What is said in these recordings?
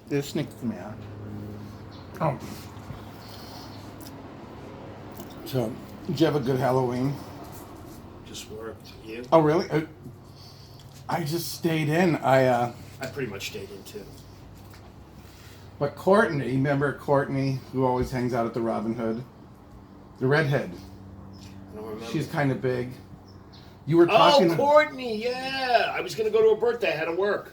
Det är snyggt med. Oh. So, did you have a good Halloween? Just worked. You? Oh, really? I just stayed in. I pretty much stayed in too. But Courtney, remember Courtney, who always hangs out at the Robin Hood? The redhead. I don't remember. She's kind of big. You were talking. Oh, Courtney, yeah. I was going to go to her birthday. I had to work.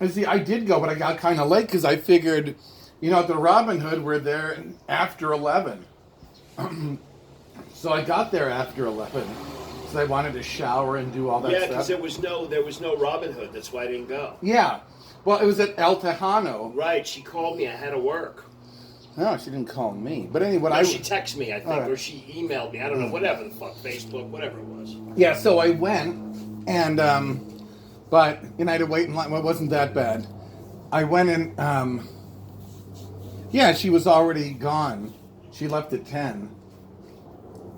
See, I did go, but I got kind of late because I figured, at the Robin Hood, we're there after 11. So I got there after 11. So I wanted to shower and do all that stuff. Yeah, because there was no Robin Hood. That's why I didn't go. Yeah. Well, it was at El Tejano. Right. She called me. I had to work. No, she didn't call me. But anyway, she texted me, I think, or she emailed me. I don't know, whatever the fuck, Facebook, whatever it was. Yeah, so I went, and, but, I had to wait in line. Well, it wasn't that bad. I went and, yeah, she was already gone. She left at 10.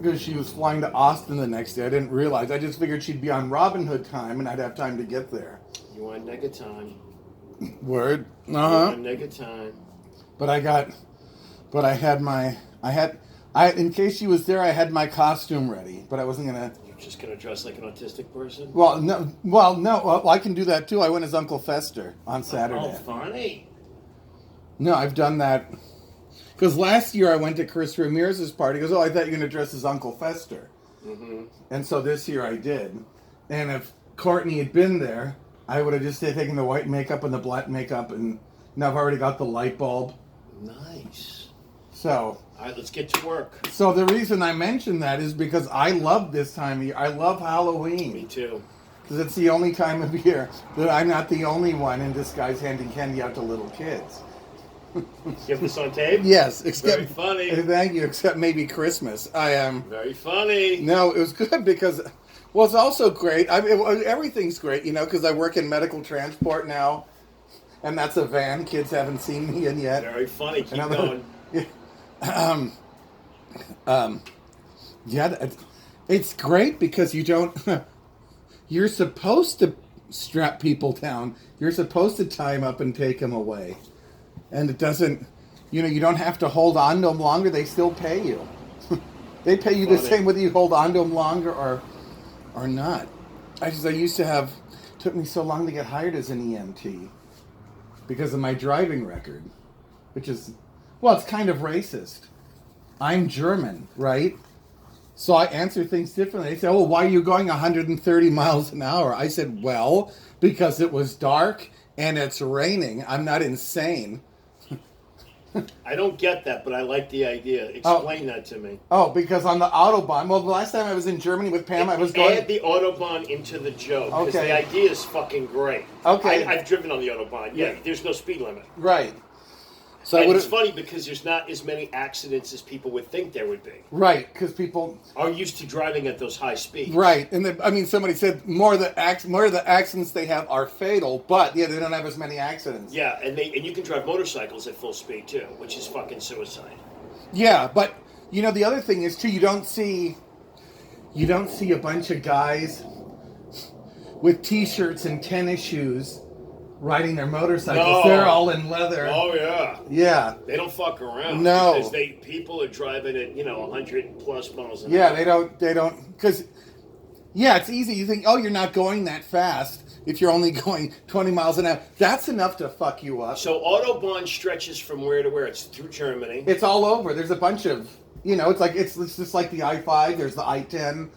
Because she was flying to Austin the next day. I didn't realize. I just figured she'd be on Robin Hood time, and I'd have time to get there. You want nigga time. Word. You want nigga time. But in case she was there, I had my costume ready, but I wasn't gonna. You're just gonna dress like an autistic person? No, I can do that too. I went as Uncle Fester on Saturday. Oh, funny. No, I've done that. Because last year I went to Chris Ramirez's party. He goes, I thought you were gonna dress as Uncle Fester. Mm-hmm. And so this year I did. And if Courtney had been there, I would have just taken the white makeup and the black makeup, and now I've already got the light bulb. Nice. So, all right, let's get to work. So the reason I mention that is because I love this time of year. I love Halloween. Me too. Because it's the only time of year that I'm not the only one in disguise handing candy out to little kids. You have this on tape? Yes. Except, very funny. Thank you. Except maybe Christmas. I am. Very funny. No, it was good because, well, it's also great. Everything's great, because I work in medical transport now. And that's a van. Kids haven't seen me in yet. Very funny. Keep going. Yeah, it's great because you don't. You're supposed to strap people down. You're supposed to tie them up and take them away, and it doesn't. You don't have to hold on to them longer. They still pay you. They pay you the same whether you hold on to them longer or not. I used to have. It took me so long to get hired as an EMT because of my driving record, which is. Well, it's kind of racist. I'm German, right? So I answer things differently. They say, why are you going 130 miles an hour? I said, well, because it was dark and it's raining. I'm not insane. I don't get that, but I like the idea. Explain that to me. Oh, because on the Autobahn, well, the last time I was in Germany with Pam, I was going... Add the Autobahn into the joke, because the idea is fucking great. Okay. I've driven on the Autobahn. Yeah, there's no speed limit. Right. So it's funny because there's not as many accidents as people would think there would be. Right, because people are used to driving at those high speeds. Right, and somebody said more of the accidents they have are fatal, but they don't have as many accidents. Yeah, and you can drive motorcycles at full speed too, which is fucking suicide. Yeah, but the other thing is too, you don't see a bunch of guys with t-shirts and tennis shoes riding their motorcycles. No. They're all in leather. Oh yeah. Yeah. They don't fuck around. No. Because people are driving at 100 plus miles an hour. Yeah, they don't because it's easy. You think, you're not going that fast if you're only going 20 miles an hour. That's enough to fuck you up. So Autobahn stretches from where to where? It's through Germany. It's all over. There's a bunch of it's just like the I-5. There's the I-10.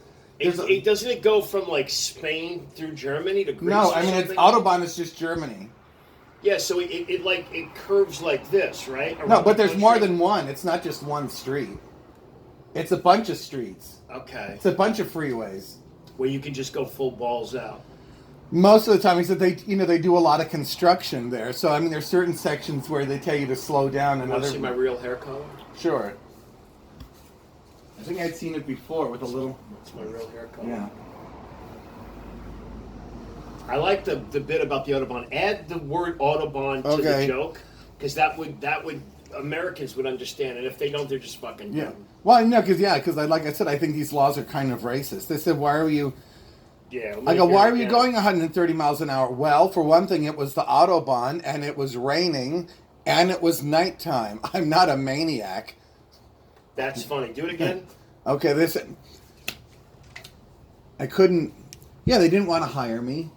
Doesn't it go from Spain through Germany to Greece? No, I mean Autobahn is just Germany. Yeah, so it curves like this, right? No, but there's more than one. It's not just one street. It's a bunch of streets. Okay. It's a bunch of freeways where you can just go full balls out. Most of the time, he said they do a lot of construction there. So there's certain sections where they tell you to slow down. Want to see my real hair color? Sure. I think I'd seen it before with a little... That's my real hair color. Yeah. I like the bit about the Autobahn. Add the word Autobahn to the joke, because that would Americans would understand, and if they don't, they're just fucking dumb. Well, no, because like I said, I think these laws are kind of racist. They said, why are you... Yeah. I go, why are you going 130 miles an hour? Well, for one thing, it was the Autobahn, and it was raining, and it was nighttime. I'm not a maniac. That's funny. Do it again. Okay, I couldn't. Yeah, they didn't want to hire me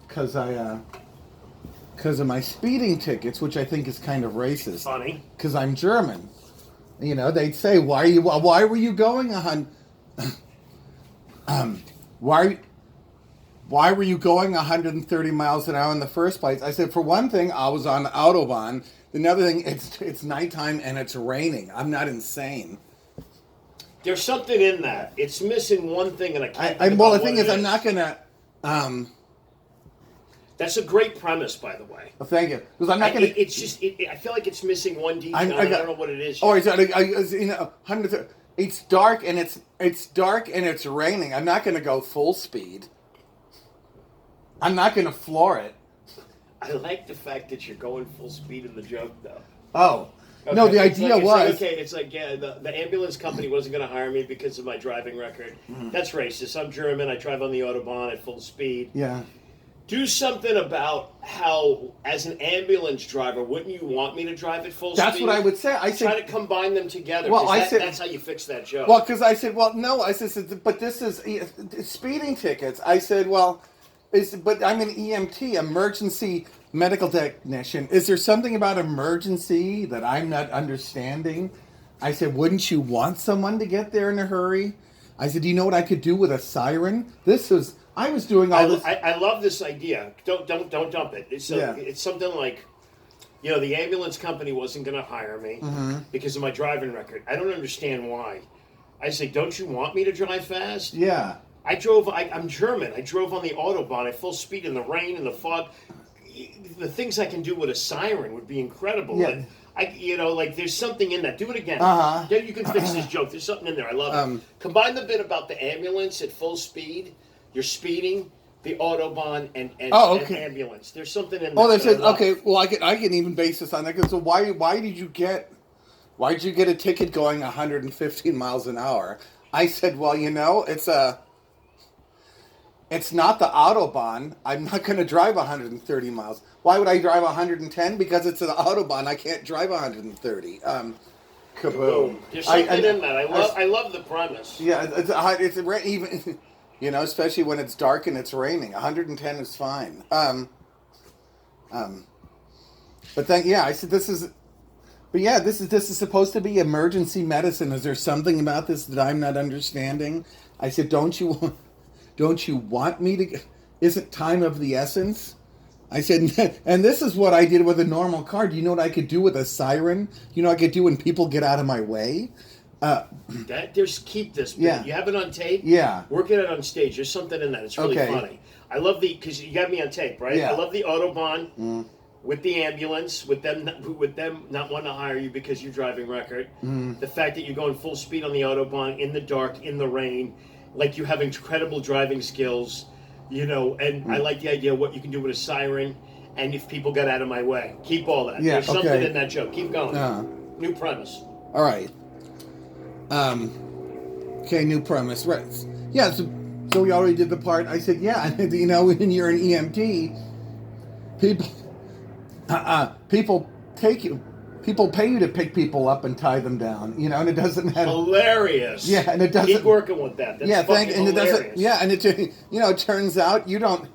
because of my speeding tickets, which I think is kind of racist. Funny. Because I'm German. You know, they'd say, why were you going why were you going 130 miles an hour in the first place? I said, for one thing, I was on the Autobahn. Another thing, it's nighttime and it's raining. I'm not insane. There's something in that. It's missing one thing, and I can't. Well, the thing is, I'm not gonna. That's a great premise, by the way. Well, thank you. Because I'm not gonna. It's just. I feel like it's missing one detail. I don't know what it is. Oh, it's dark and it's raining. I'm not gonna go full speed. I'm not gonna floor it. I like the fact that you're going full speed in the joke, though. Oh. Okay. No, the idea was... It's like, yeah, the ambulance company wasn't going to hire me because of my driving record. Mm-hmm. That's racist. I'm German. I drive on the Autobahn at full speed. Yeah. Do something about how, as an ambulance driver, wouldn't you want me to drive at full speed? That's what I would say. I said... Try to combine them together. Well, that's how you fix that joke. Well, because I said, well, no. I said, but this is speeding tickets. I said, well, but I'm an EMT, emergency medical technician. Is there something about emergency that I'm not understanding? I said, wouldn't you want someone to get there in a hurry? I said, do you know what I could do with a siren? I was doing all this. I love this idea. Don't dump it. It's something like, the ambulance company wasn't going to hire me because of my driving record. I don't understand why. I say, don't you want me to drive fast? Yeah. I'm German. I drove on the Autobahn at full speed in the rain and the fog. The things I can do with a siren would be incredible. Yeah. There's something in that. Do it again. Uh-huh. Then you can fix this joke. There's something in there. I love it. Combine the bit about the ambulance at full speed. You're speeding, the Autobahn, and ambulance. There's something in there. Oh, they said, okay, well, I can even base this on that. So why did you get a ticket going 115 miles an hour? I said, well, it's not the Autobahn. I'm not going to drive 130 miles. Why would I drive 110? Because it's an Autobahn. I can't drive 130. Kaboom. There's something in that. I love the premise. Yeah, it's even, especially when it's dark and it's raining. 110 is fine. But I said this is supposed to be emergency medicine. Is there something about this that I'm not understanding? I said, don't you want me to... Isn't time of the essence? I said, and this is what I did with a normal car. Do you know what I could do with a siren? You know what I could do when people get out of my way? Keep this. Yeah. You have it on tape? Yeah. Work it out on stage. There's something in that. It's really funny. I love because you got me on tape, right? Yeah. I love the Autobahn with the ambulance, with them not wanting to hire you because you're driving record. The fact that you're going full speed on the Autobahn in the dark, in the rain, like you have incredible driving skills, and I like the idea of what you can do with a siren, and if people get out of my way. Keep all that. Yeah, There's something in that joke. Keep going. New premise. All right. Okay, new premise. Right. Yeah, so we already did the part. I said, yeah, when you're an EMT, people pay you to pick people up and tie them down, and it doesn't matter. Hilarious. Yeah, and it doesn't... Keep working with that. That's fucking hilarious. It turns out you don't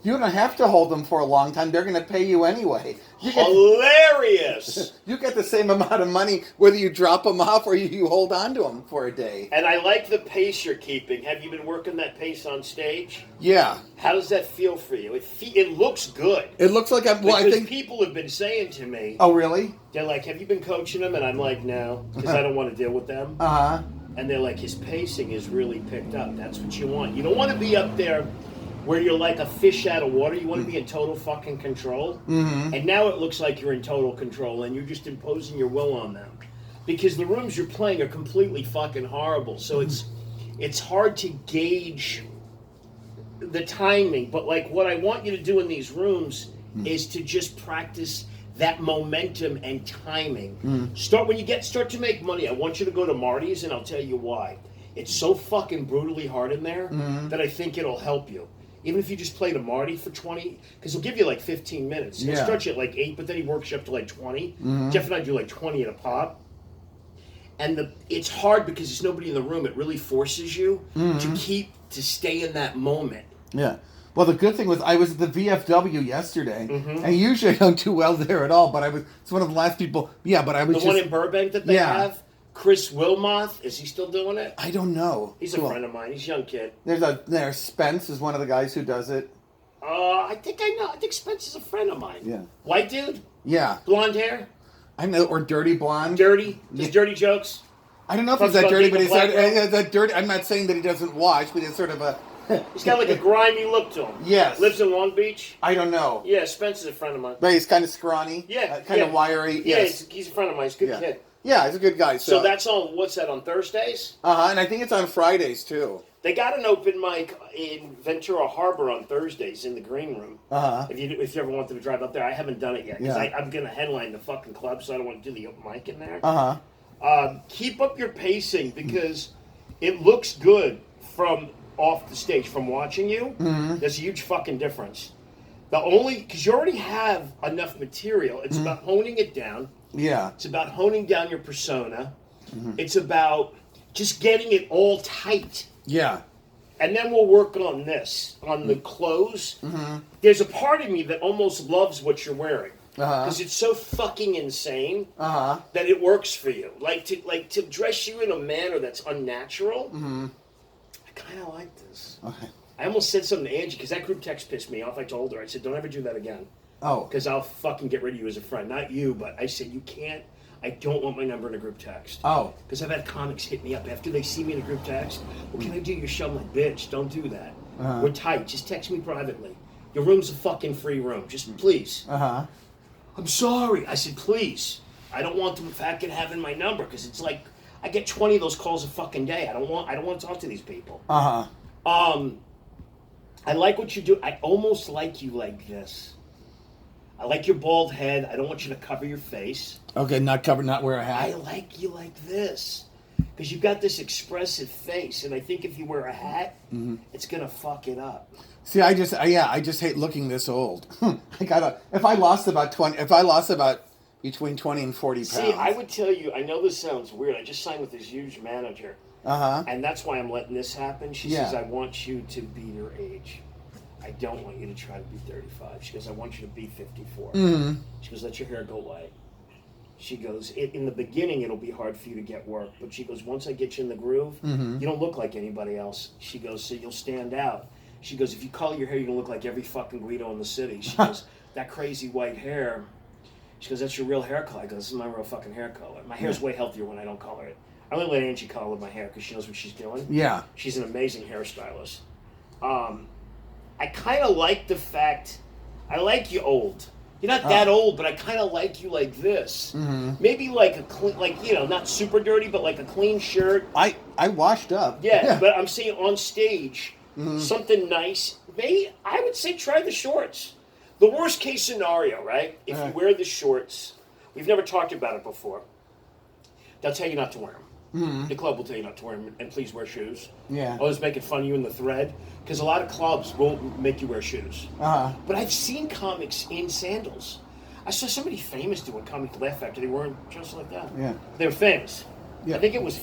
have to hold them for a long time. They're going to pay you anyway. Hilarious. You get the same amount of money whether you drop them off or you hold on to them for a day. And I like the pace you're keeping. Have you been working that pace on stage? Yeah. How does that feel for you? It looks good. It looks like I think people have been saying to me. Oh, really? They're like, have you been coaching them? And I'm like, no, because I don't want to deal with them. Uh-huh. And they're like, his pacing is really picked up. That's what you want. You don't want to be up there where you're like a fish out of water. You want to be in total fucking control. Mm-hmm. And now it looks like you're in total control and you're just imposing your will on them. Because the rooms you're playing are completely fucking horrible. So it's hard to gauge the timing. But like what I want you to do in these rooms is to just practice that momentum and timing. Start to make money. I want you to go to Marty's and I'll tell you why. It's so fucking brutally hard in there that I think it'll help you. Even if you just play to Marty for 20, because he'll give you like 15 minutes. He'll start you at like 8, but then he works you up to like 20. Jeff and I do like 20 at a pop. And it's hard because there's nobody in the room. It really forces you to stay in that moment. Yeah. Well, the good thing was I was at the VFW yesterday, and usually I don't do well there at all, but it's one of the last people. Yeah, but I was one in Burbank that they have? Chris Wilmoth, is he still doing it? I don't know. He's a friend of mine. He's a young kid. There's Spence is one of the guys who does it. I think I know. I think Spence is a friend of mine. Yeah. White dude? Yeah. Blonde hair? I know, or dirty blonde. Dirty? Does dirty jokes? I don't know if he's that dirty, but he's that dirty. I'm not saying that he doesn't wash, but he's sort of a... He's got like a grimy look to him. Yes. Lives in Long Beach. I don't know. Yeah, Spence is a friend of mine. But he's kind of scrawny. Yeah. Kind of wiry. Yeah, yes. he's a friend of mine. He's a good kid. Yeah, he's a good guy. So that's on, what's that, on Thursdays? And I think it's on Fridays, too. They got an open mic in Ventura Harbor on Thursdays in the green room. If you ever wanted to drive up there, I haven't done it yet. Because I'm going to headline the fucking club, so I don't want to do the open mic in there. Keep up your pacing, because it looks good from off the stage, from watching you. There's a huge fucking difference. Because you already have enough material. It's about honing it down. Yeah. It's about honing down your persona. It's about just getting it all tight. Yeah. And then we'll work on this, on the clothes. There's a part of me that almost loves what you're wearing. Because it's so fucking insane that it works for you. Like to dress you in a manner that's unnatural. I kind of like this. Okay. I almost said something to Angie, because that group text pissed me off. I told her, I said, don't ever do that again. Oh. Because I'll fucking get rid of you as a friend. Not you, but I said, you can't. I don't want my number in a group text. Oh. Because I've had comics hit me up after they see me in a group text. Well, can I do your show? I'm like, bitch, don't do that. We're tight. Just text me privately. Your room's a fucking free room. Just please. I'm sorry. I said, please. I don't want the fucking having my number, because it's like I get 20 of those calls a fucking day. I don't want to talk to these people. I like what you do. I almost like you like this. I like your bald head. I don't want you to cover your face. Okay, not wear a hat. I like you like this. Because you've got this expressive face, and I think if you wear a hat, it's gonna fuck it up. See, I just hate looking this old. If I lost about between 20 and 40 pounds. See, I would tell you, I know this sounds weird. I just signed with this huge manager. And that's why I'm letting this happen. She says, I want you to be your age. I don't want you to try to be 35. She goes, I want you to be 54. She goes, let your hair go white. She goes, in the beginning, it'll be hard for you to get work. But she goes, once I get you in the groove, you don't look like anybody else. She goes, so you'll stand out. She goes, if you color your hair, you're going to look like every fucking Guido in the city. She goes, that crazy white hair. She goes, that's your real hair color. I go, this is my real fucking hair color. My hair's way healthier when I don't color it. I only let Angie color my hair because she knows what she's doing. Yeah. She's an amazing hairstylist. I kind of like the fact, I like you old. You're not that old, but I kind of like you like this. Maybe like a clean, not super dirty, but like a clean shirt. I washed up. Yeah, but I'm saying on stage, something nice. Maybe, I would say try the shorts. The worst case scenario, right? If you wear the shorts, we've never talked about it before. They'll tell you not to wear them. The club will tell you not to wear them, and please wear shoes. Yeah. I was making fun of you in the thread, because a lot of clubs won't make you wear shoes. But I've seen comics in sandals. I saw somebody famous doing Comedy Laugh Factory. They weren't just like that. Yeah. They were famous. Yeah. I think it was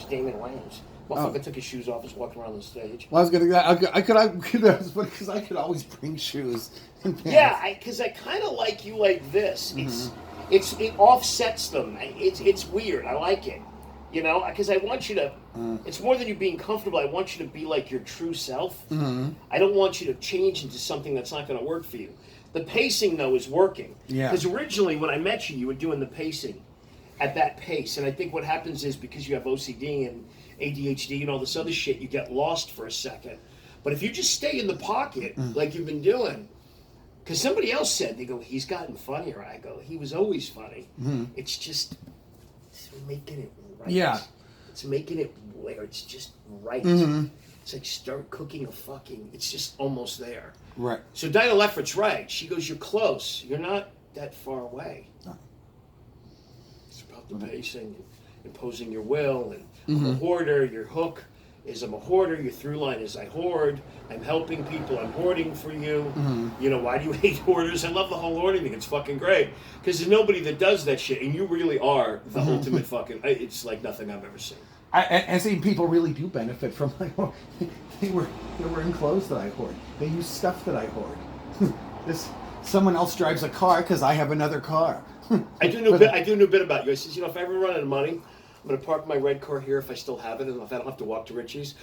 Damon Wayans. Motherfucker took his shoes off, was walking around the stage. Well, because I could always bring shoes and pants. Yeah, because I kind of like you like this. It offsets them. It's weird. I like it. Because I want you to. It's more than you being comfortable. I want you to be like your true self. I don't want you to change into something that's not going to work for you. The pacing, though, is working. Yeah. Because originally, when I met you, you were doing the pacing at that pace, and I think what happens is because you have OCD and ADHD and all this other shit, you get lost for a second. But if you just stay in the pocket like you've been doing, because somebody else said, they go, he's gotten funnier. I go, he was always funny. It's just making it right. Yeah. It's making it where it's just right. It's like start cooking it's just almost there. Right. So Dinah Leffert's right. She goes, you're close. You're not that far away. No. It's about the pacing and imposing your will and the hoarder, your hook. is I'm a hoarder. Your through line is I hoard. I'm helping people. I'm hoarding for you. You know, why do you hate hoarders? I love the whole hoarding thing. It's fucking great. Because there's nobody that does that shit. And you really are the ultimate fucking... It's like nothing I've ever seen. And see, people really do benefit from my hoard. They were in clothes that I hoard. They use stuff that I hoard. Someone else drives a car because I have another car. I do know a bit about you. I says, you know, if I ever run out of money, I'm going to park my red car here if I still have it, and if I don't have to walk to Richie's.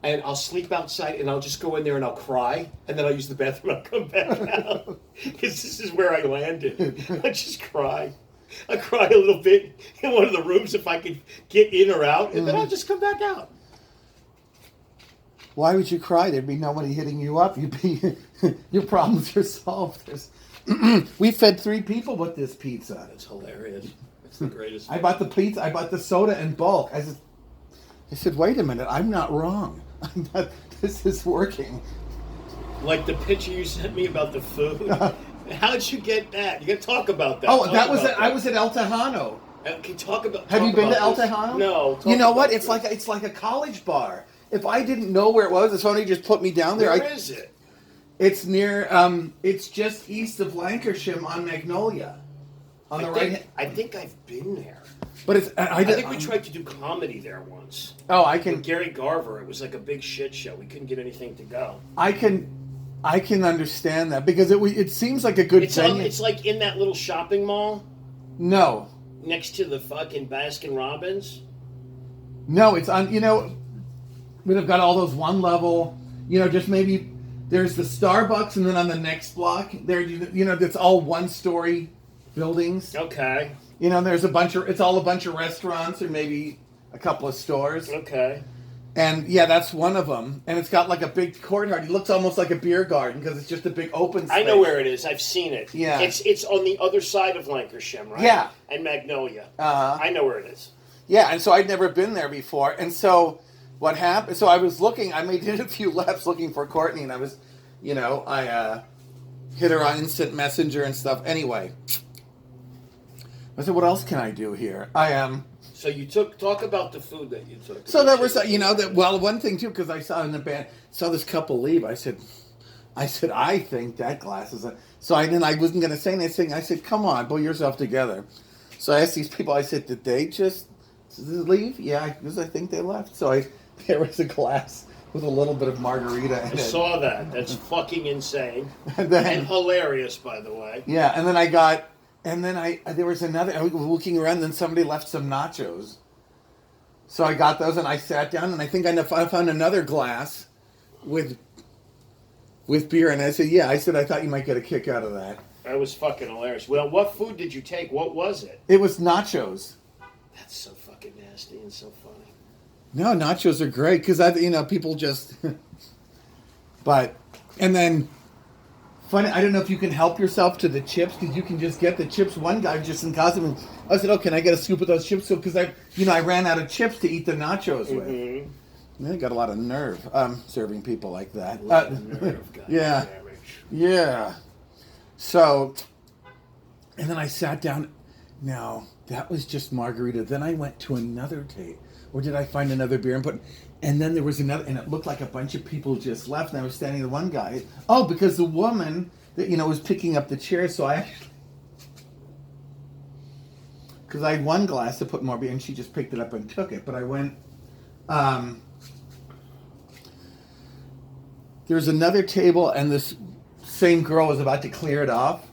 And I'll sleep outside, and I'll just go in there and I'll cry, and then I'll use the bathroom and I'll come back out. Because this is where I landed. I just cry. I cry a little bit in one of the rooms if I could get in or out, and then I'll just come back out. Why would you cry? There'd be nobody hitting you up. You'd be your problems are solved. We fed 3 people with this pizza. That's hilarious. It's the greatest. I bought the pizza. I bought the soda in bulk. I said, wait a minute. I'm not wrong. This is working. Like the picture you sent me about the food. How'd you get that? You got to talk about that. Oh, that was it. I was at El Tejano. Can you talk about? Have you been to El this? Tejano? No. You know what? It's like a college bar. If I didn't know where it was, if somebody just put me down there. Where is it? It's near. It's just east of Lancashire on Magnolia, on the right. I think I've been there. But it's. I think we tried to do comedy there once. Oh, I can. With Gary Garver, it was like a big shit show. We couldn't get anything to go. I can understand that because it seems like a good venue. It's like in that little shopping mall. No. Next to the fucking Baskin Robbins. No, it's on. You know, we've got all those one level. You know, just maybe there's the Starbucks, and then on the next block there, you know, it's all 1-story buildings. Okay. You know, it's all a bunch of restaurants or maybe a couple of stores. Okay. And yeah, that's one of them. And it's got like a big courtyard. It looks almost like a beer garden because it's just a big open space. I know where it is. I've seen it. Yeah. It's on the other side of Lancashire, right? Yeah. And Magnolia. I know where it is. Yeah, and so I'd never been there before. And so what happened, so I was looking, I did a few laps looking for Courtney, and I was, you know, I hit her on instant messenger and stuff. Anyway, I said, what else can I do here? So you talk about the food that you took. So there was, you know, one thing too, because I saw in the band, saw this couple leave. I said, I think that glass is so I wasn't going to say anything. I said, come on, pull yourself together. So I asked these people, I said, did they just leave? Yeah, because I think they left. So there was a glass with a little bit of margarita in it. I saw that. That's fucking insane. and hilarious, by the way. Yeah, and then there was another, I was looking around, then somebody left some nachos. So I got those and I sat down and I think I found another glass with beer, and I said, I thought you might get a kick out of that. That was fucking hilarious. Well, what food did you take? What was it? It was nachos. That's so fucking nasty and so funny. No, nachos are great because people just. But, and then, funny, I don't know if you can help yourself to the chips because you can just get the chips. One guy just in costume, and I said, "Oh, can I get a scoop of those chips?" So because I ran out of chips to eat the nachos with. And I got a lot of nerve serving people like that. Yeah, yeah. So, and then I sat down. Now that was just margarita. Then I went to another table. Or did I find another beer and then there was another, and it looked like a bunch of people just left, and I was standing with one guy. Oh, because the woman that was picking up the chairs, so because I had one glass to put more beer, and she just picked it up and took it. But I went. There's another table, and this same girl was about to clear it off.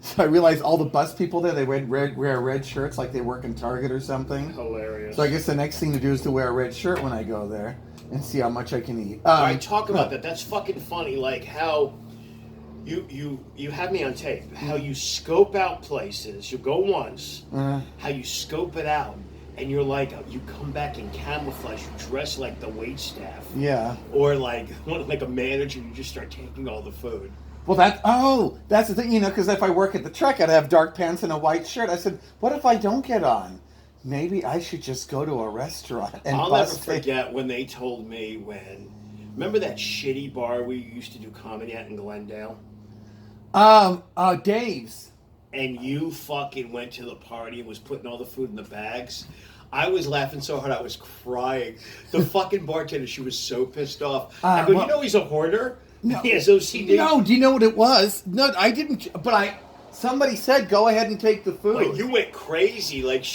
So I realized all the bus people there, they wear red shirts like they work in Target or something. Hilarious. So I guess the next thing to do is to wear a red shirt when I go there and see how much I can eat. I talk about that. That's fucking funny. Like how you have me on tape. How you scope out places. You go once. How you scope it out. And you're like, you come back in camouflage, you dress like the waitstaff. Yeah. Or like a manager, you just start taking all the food. Well, that's the thing, because if I work at the truck, I'd have dark pants and a white shirt. I said, what if I don't get on? Maybe I should just go to a restaurant and I'll never forget when they told me remember that shitty bar we used to do comedy at in Glendale? Dave's. And you fucking went to the party and was putting all the food in the bags. I was laughing so hard I was crying. The fucking bartender, she was so pissed off. I go, you know he's a hoarder? No, he has OCD. No, do you know what it was? No, I didn't. But somebody said go ahead and take the food. Like, you went crazy. Like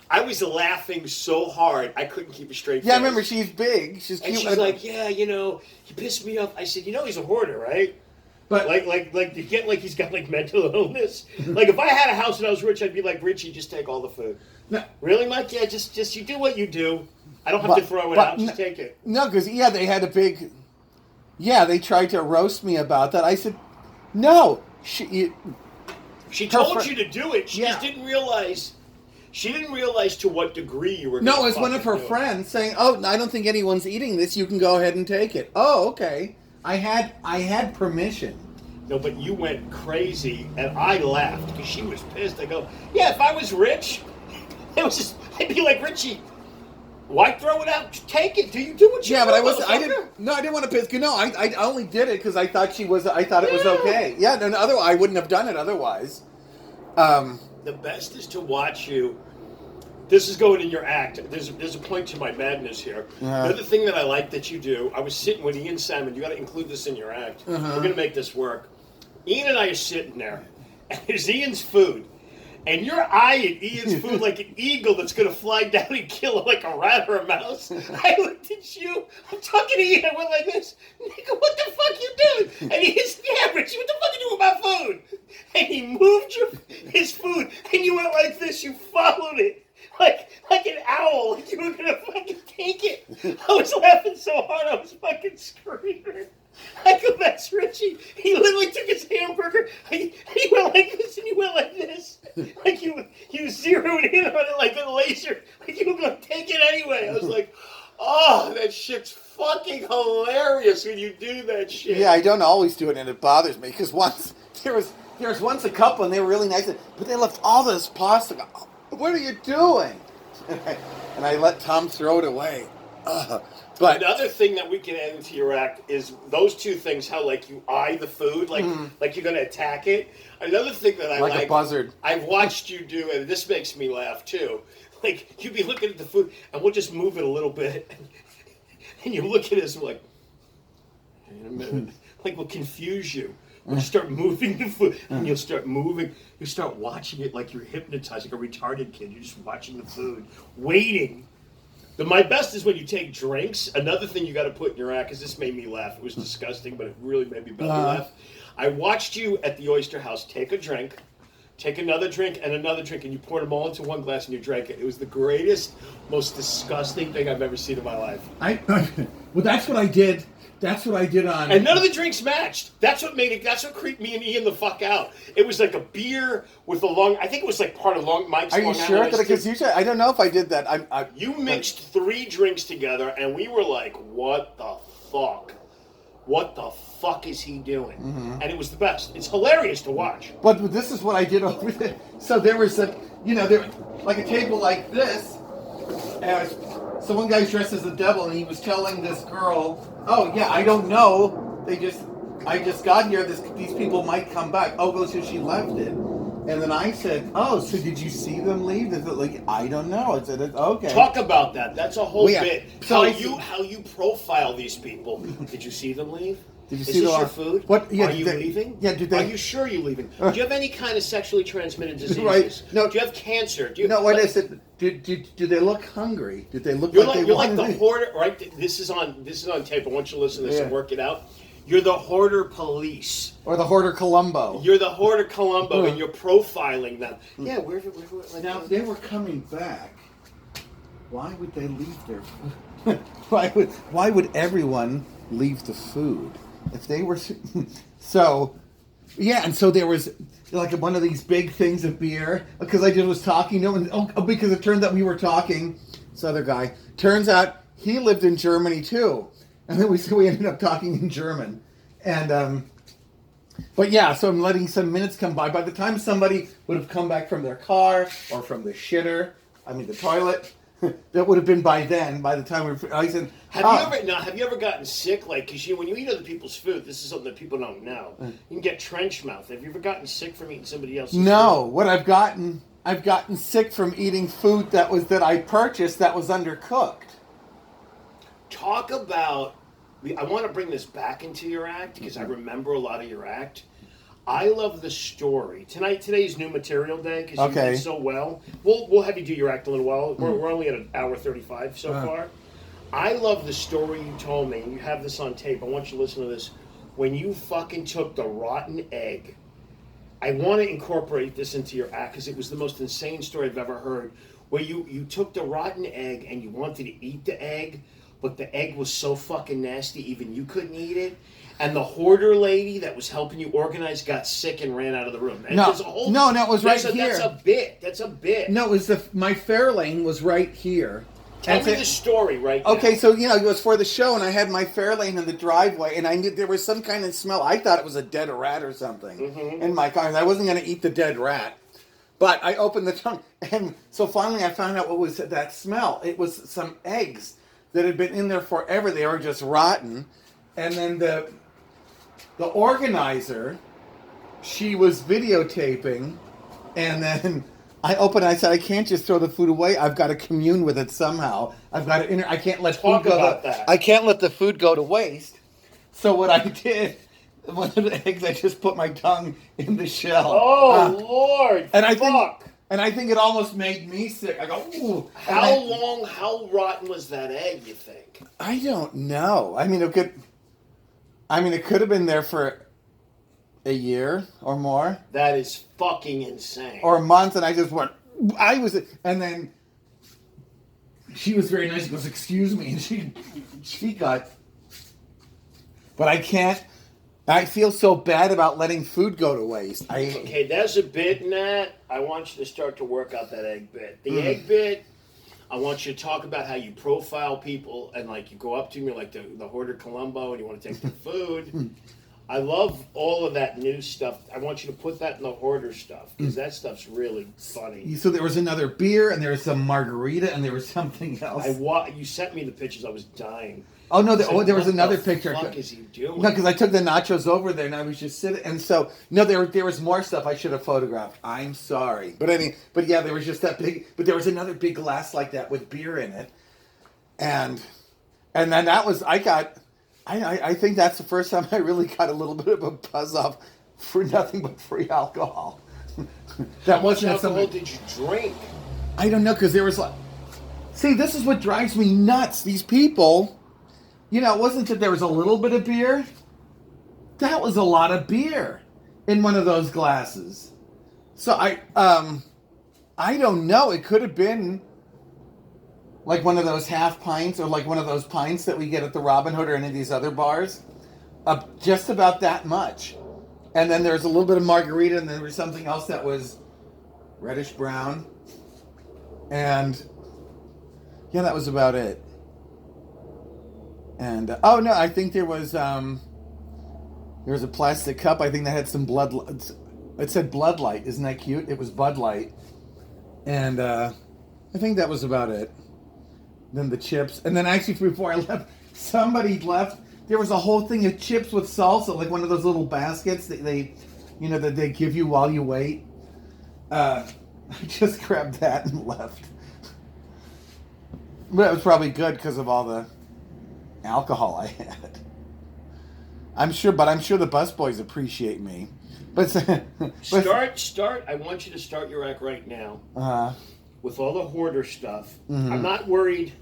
I was laughing so hard I couldn't keep a straight face. Yeah, I remember she's big. She's cute. And she's like, yeah, he pissed me off. I said, he's a hoarder, right? But like you get like he's got like mental illness. Like if I had a house and I was rich, I'd be like, Richie, just take all the food. No. Really, Mike? Yeah, just you do what you do. I don't have to throw it out. Just take it. No, because they had a big. Yeah, they tried to roast me about that. I said, no. She told you to do it. She just didn't realize. She didn't realize to what degree you were. No, it was one of her friends saying, "Oh, I don't think anyone's eating this. You can go ahead and take it." Oh, okay. I had permission. No, but you went crazy, and I laughed because she was pissed. I go, "Yeah, if I was rich, I'd be like Richie. Why throw it out? Just take it. Do you do what you do?" Yeah, but I didn't want to piss. No, I only did it because I thought it was okay. Yeah, no, otherwise I wouldn't have done it otherwise. The best is to watch you. This is going in your act. There's a point to my madness here. Another thing that I like that you do, I was sitting with Ian Salmon. You got to include this in your act. We're going to make this work. Ian and I are sitting there, and there's Ian's food. And you're eyeing Ian's food like an eagle that's going to fly down and kill like a rat or a mouse. I looked at you. I'm talking to Ian. I went like this. Nigga, what the fuck you doing? And he said, yeah, Richie, what the fuck you doing with my food? And he moved his food. And you went like this. You followed it. Like an owl. Like you were going to fucking take it. I was laughing so hard. I was fucking screaming. I go, that's Richie. He literally took his hamburger. He went like this and he went like this. Like you zeroed in on it like a laser. Like you were going to take it anyway. I was like, oh, that shit's fucking hilarious when you do that shit. Yeah, I don't always do it, and it bothers me because there was once a couple and they were really nice, but they left all this pasta. What are you doing? And I let Tom throw it away. But another thing that we can add into your act is those two things, how like you eye the food, like you're going to attack it. Another thing that I like a buzzard. I've watched you do, and this makes me laugh too. Like you'd be looking at the food, and we'll just move it a little bit, and you look at us and we're like, in a minute, like we'll confuse you. We'll start moving the food, and you'll start moving. You start watching it like you're hypnotized, like a retarded kid. You're just watching the food, waiting. My best is when you take drinks. Another thing you got to put in your act, because this made me laugh. It was disgusting, but it really made me laugh. I watched you at the Oyster House take a drink, take another drink, and another drink, and you poured them all into one glass and you drank it. It was the greatest, most disgusting thing I've ever seen in my life. Well, that's what I did. That's what I did on. And none of the drinks matched. That's what made it. That's what creeped me and Ian the fuck out. It was like a beer with a long. I think it was like part of Mike's. Are you sure? Because I don't know if I did that. You mixed 3 drinks together, and we were like, "What the fuck? What the fuck is he doing?" And it was the best. It's hilarious to watch. But this is what I did over there. So there was there like a table like this, and so one guy's dressed as a devil, and he was telling this girl, "Oh yeah, I don't know. I just got here. These people might come back." Oh, so she left it, and then I said, "Oh, so did you see them leave?" Is it like I don't know? I said, "Okay." Talk about that. That's a whole bit. So how you profile these people? Did you see them leave? Did you Is see this your food? What? Yeah, are you leaving? Yeah. Are you sure you're leaving? Do you have any kind of sexually transmitted diseases? Right. No. Do you have cancer? What is it? Do they look hungry? Did they look you're like they You're wanted like the hoarder, right? This is on tape. I want you to listen to this and work it out. You're the hoarder police. Or the hoarder Columbo. You're the hoarder Columbo, and you're profiling them. Yeah, where now, if they were coming back, why would they leave their food? Why would everyone leave the food? If they were... So, yeah, and so there was like one of these big things of beer, because I just was talking to him, and because it turned out we were talking, this other guy, turns out he lived in Germany too. And then we ended up talking in German. And, but yeah, so I'm letting some minutes come by. By the time somebody would have come back from their car or from the the toilet, that would have been by then, by the time I said... Have you ever gotten sick? Like, because when you eat other people's food, this is something that people don't know. You can get trench mouth. Have you ever gotten sick from eating somebody else's food? No. What I've gotten... I've gotten sick from eating food that I purchased that was undercooked. Talk about. I want to bring this back into your act because I remember a lot of your act. I love the story. Today's new material day because you did so well. We'll have you do your act a little while. We're only at an hour 35 so far. I love the story you told me. You have this on tape. I want you to listen to this. When you fucking took the rotten egg. I want to incorporate this into your act because it was the most insane story I've ever heard. Where you took the rotten egg and you wanted to eat the egg, but the egg was so fucking nasty even you couldn't eat it. And the hoarder lady that was helping you organize got sick and ran out of the room. And No, it was right here. That's a bit. No, it was my Fairlane was right here. Tell me the story right now. Okay, so, it was for the show, and I had my Fairlane in the driveway, and I knew there was some kind of smell. I thought it was a dead rat or something in my car. I wasn't going to eat the dead rat. But I opened the trunk, and so finally I found out what was that smell. It was some eggs that had been in there forever. They were just rotten. And then the organizer, she was videotaping, and then I opened it, I said, I can't just throw the food away. I've got to commune with it somehow. I've got to I can't let food go I can't let the food go to waste. So what I did, one of the eggs, I just put my tongue in the shell. Oh, Lord, and fuck. I think it almost made me sick. I go, ooh. How rotten was that egg, you think? I don't know. It could have been there for a year or more. That is fucking insane. Or a month, and I just went, and then she was very nice. She goes, excuse me, and she got, but I feel so bad about letting food go to waste. Okay, there's a bit in that. I want you to start to work out that egg bit. The egg bit, I want you to talk about how you profile people, and you go up to them, you're like the hoarder Columbo, and you want to take their food. I love all of that new stuff. I want you to put that in the hoarder stuff because that stuff's really funny. So there was another beer, and there was some margarita, and there was something else. You sent me the pictures. I was dying. Oh no! There was another picture. What the fuck is he doing? No, because I took the nachos over there, and I was just sitting. And so there was more stuff I should have photographed. I'm sorry, but yeah, there was just that big. But there was another big glass like that with beer in it, and then that was I think that's the first time I really got a little bit of a buzz off for nothing but free alcohol. How much alcohol did you drink? I don't know, because there was see, this is what drives me nuts. These people, it wasn't that there was a little bit of beer. That was a lot of beer in one of those glasses. So I don't know. It could have been like one of those half pints or like one of those pints that we get at the Robin Hood or any of these other bars. Just about that much. And then there's a little bit of margarita, and then there was something else that was reddish brown. And yeah, that was about it. And I think there was a plastic cup. I think that had some blood. It said Blood Light. Isn't that cute? It was Bud Light. And I think that was about it. Then the chips. And then actually before I left, somebody left. There was a whole thing of chips with salsa, like one of those little baskets that they give you while you wait. I just grabbed that and left. But it was probably good because of all the alcohol I had. I'm sure the busboys appreciate me. But start. I want you to start your act right now. With all the hoarder stuff. Mm-hmm. I'm not worried.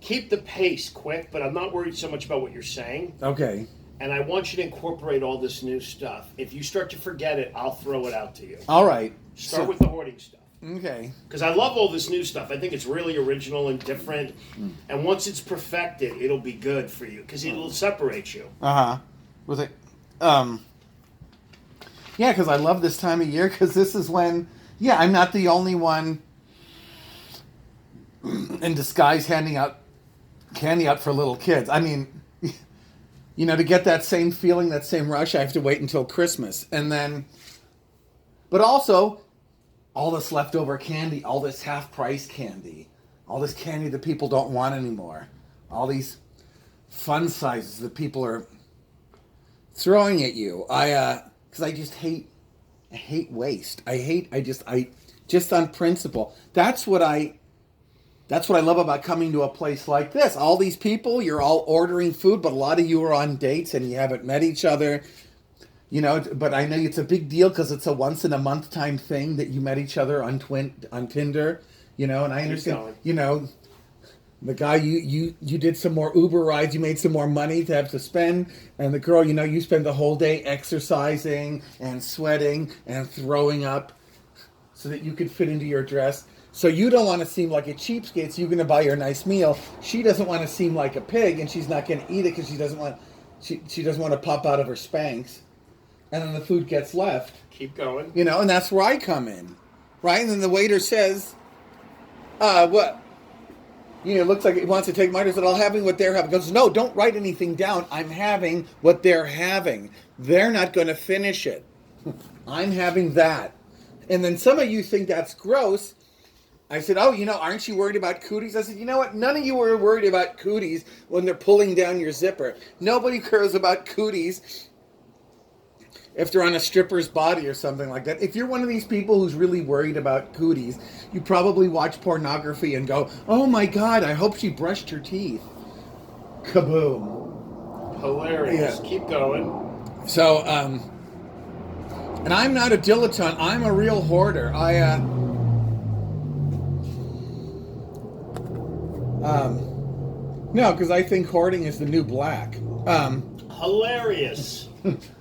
Keep the pace quick, but I'm not worried so much about what you're saying. Okay. And I want you to incorporate all this new stuff. If you start to forget it, I'll throw it out to you. All right. Start with the hoarding stuff. Okay. Because I love all this new stuff. I think it's really original and different. And once it's perfected, it'll be good for you because it'll separate you. Was it? Yeah, because I love this time of year because this is when. Yeah, I'm not the only one in disguise handing out candy out for little kids. To get that same feeling, that same rush, I have to wait until Christmas. And then, but also, all this leftover candy, all this half-price candy, all this candy that people don't want anymore, all these fun sizes that people are throwing at you. Because I just hate waste. I just on principle. That's what I love about coming to a place like this. All these people, you're all ordering food, but a lot of you are on dates and you haven't met each other. You know, but I know it's a big deal because it's a once in a month time thing that you met each other on Tinder. You know, and I understand. You know, the guy you did some more Uber rides, you made some more money to have to spend, and the girl, you know, you spend the whole day exercising and sweating and throwing up so that you could fit into your dress. So you don't want to seem like a cheapskate, so you're going to buy her a nice meal. She doesn't want to seem like a pig, and she's not going to eat it because she doesn't want to pop out of her Spanx, and then the food gets left. Keep going. You know, and that's where I come in, right? And then the waiter says, what? You know, it looks like he wants to take mine. I said, I'll having what they're having. He goes, no, don't write anything down. I'm having what they're having. They're not going to finish it. I'm having that. And then some of you think that's gross. I said, oh, you know, aren't you worried about cooties? I said, you know what? None of you are worried about cooties when they're pulling down your zipper. Nobody cares about cooties if they're on a stripper's body or something like that. If you're one of these people who's really worried about cooties, you probably watch pornography and go, oh my God, I hope she brushed her teeth. Kaboom. Hilarious. Yeah. Keep going. So, and I'm not a dilettante. I'm a real hoarder. No, because I think hoarding is the new black. Hilarious.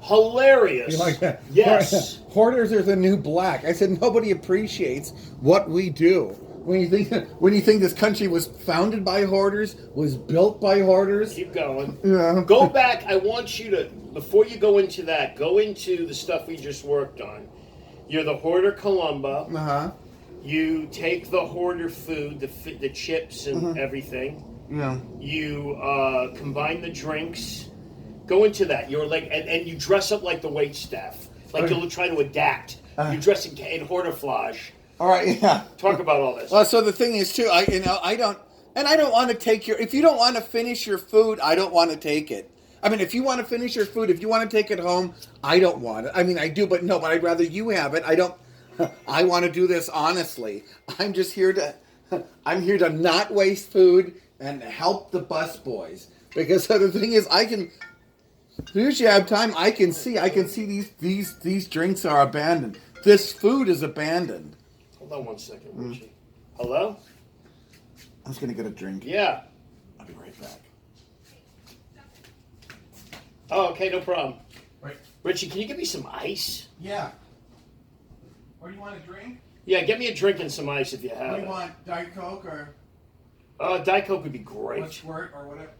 Hilarious. You like that? Yes. Hoarders are the new black. I said nobody appreciates what we do. When you think this country was founded by hoarders, was built by hoarders. Keep going. Yeah. Go back. I want you to, before you go into that, go into the stuff we just worked on. You're the hoarder Columba. Uh-huh. You take the hoarder food, the chips and everything. Yeah. You combine the drinks. Go into that. You're like, and you dress up like the wait staff, like you'll try to adapt. You dress in hoarderflage. All right, yeah. Talk about all this. So the thing is too, I don't want to take if you don't want to finish your food, I don't want to take it. I mean, if you want to finish your food, if you want to take it home, I don't want it. I mean, I do, but I'd rather you have it. I want to do this honestly. I'm here to not waste food and help the bus boys. Because the thing is, as soon as you have time, I can see these drinks are abandoned. This food is abandoned. Hold on 1 second, Richie. Hello? I was going to get a drink. Yeah. I'll be right back. Oh, okay, no problem. Right. Richie, can you give me some ice? Yeah. Or do you want a drink? Yeah, get me a drink and some ice if you have it. What do you want, Diet Coke or? Diet Coke would be great. Or Squirt or whatever.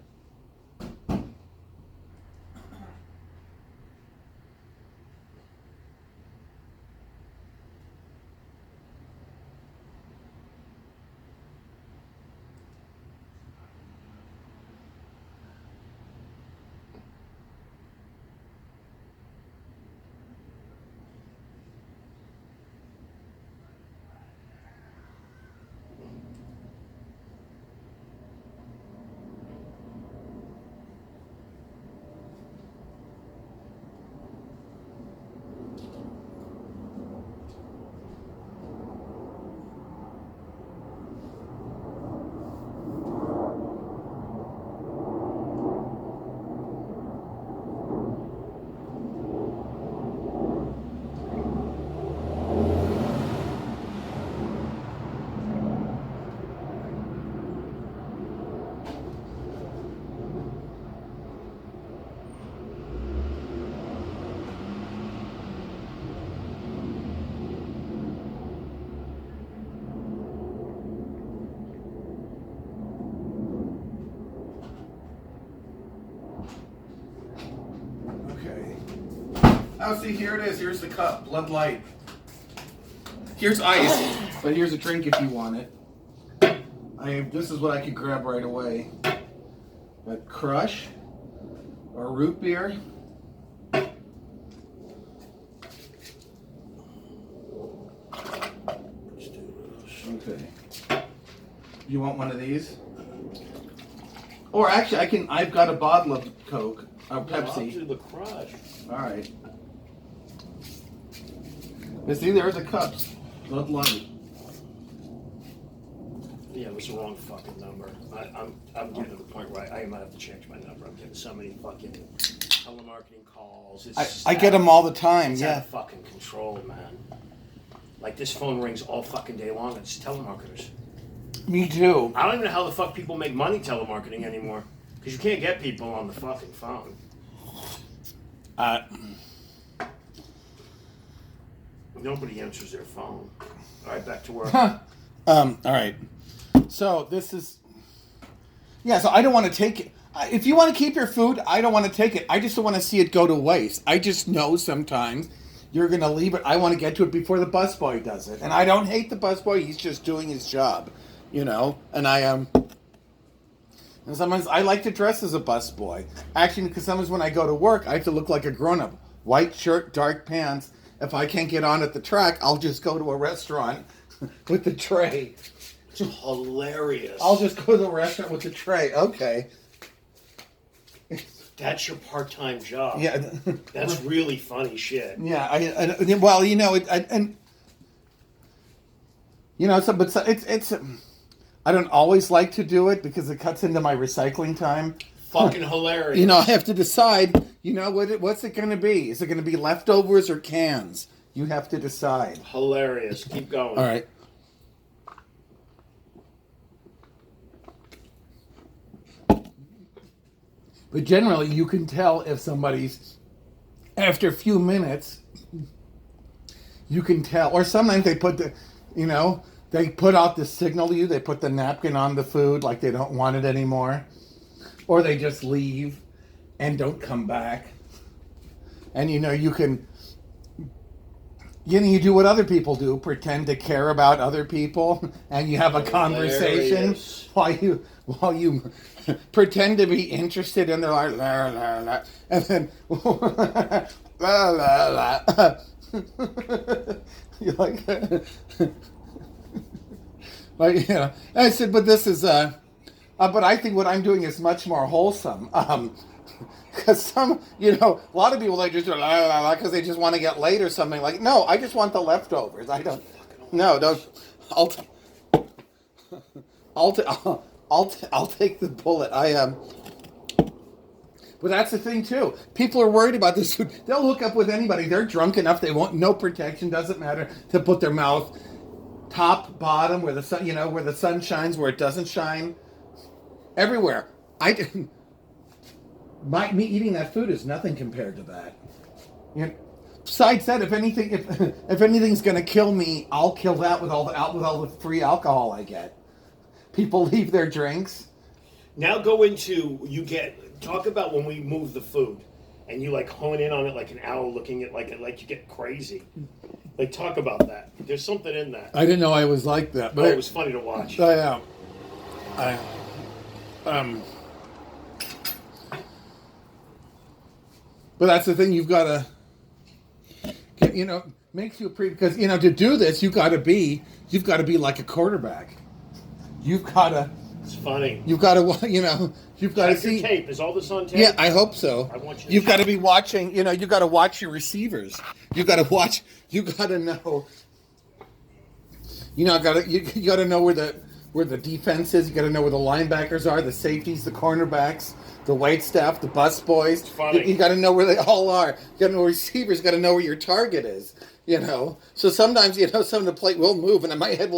Oh, see, here it is. Here's the cup. Blood Light. Here's ice, but here's a drink if you want it. This is what I could grab right away. But Crush or root beer. Okay. You want one of these? Or actually, I've got a bottle of Coke. Or Pepsi. I'll do the Crush. All right. You see, there are the cups. Blood Light. was the wrong fucking number. I'm getting to the point where I might have to change my number. I'm getting so many fucking telemarketing calls. I get them all the time. It's Yeah. out of fucking control, man. Like this phone rings all fucking day long. It's telemarketers. Me too. I don't even know how the fuck people make money telemarketing anymore. Because you can't get people on the fucking phone. Nobody answers their phone. All right, back to work. All right. So this is... Yeah, so I don't want to take it. If you want to keep your food, I don't want to take it. I just don't want to see it go to waste. I just know sometimes you're going to leave it. I want to get to it before the busboy does it. And I don't hate the busboy. He's just doing his job, you know. And and sometimes I like to dress as a busboy. Actually, because sometimes when I go to work, I have to look like a grown-up. White shirt, dark pants. If I can't get on at the track, I'll just go to a restaurant with the tray. It's hilarious. I'll just go to the restaurant with the tray. Okay. That's your part-time job. Yeah. That's really funny shit. Yeah. Well, you know, it's. I don't always like to do it because it cuts into my recycling time. Fucking hilarious. You know, I have to decide. You know, what's it going to be? Is it going to be leftovers or cans? You have to decide. Hilarious. Keep going. All right. But generally, you can tell if somebody's, after a few minutes, you can tell. Or sometimes they put they put out the signal to you. They put the napkin on the food like they don't want it anymore. Or they just leave and don't come back. And, you can, you do what other people do, pretend to care about other people, and you have a conversation while you pretend to be interested in their life, and then you're like, I said, but this is but I think what I'm doing is much more wholesome. Because a lot of people, they just do because they just want to get laid or something. Like, no, I just want the leftovers. I don't. No, don't. I'll take the bullet. But that's the thing too. People are worried about this food. They'll hook up with anybody. They're drunk enough. They want no protection. Doesn't matter to put their mouth top, bottom, where the sun, where the sun shines, where it doesn't shine. Everywhere. Me eating that food is nothing compared to that. Besides that, if anything's going to kill me, I'll kill that with all the free alcohol I get. People leave their drinks. Now go into talk about when we move the food, and you like hone in on it like an owl looking at like you get crazy. Like talk about that. There's something in that. I didn't know I was like that, but it was funny to watch. But that's the thing, you've got to get, makes you because to do this you've got to be like a quarterback. You've got to. It's funny. You've got to you've got to see tape. Is all this on tape? Yeah, I hope so. I want you. You've got to be watching. You've got to watch your receivers. You got to watch. You got to know. You got to know where the defense is. You got to know where the linebackers are, the safeties, the cornerbacks, the wait staff, the bus boys. It's funny. You got to know where they all are. You got to know receivers. You got to know where your target is. So sometimes some of the plate will move, and my head will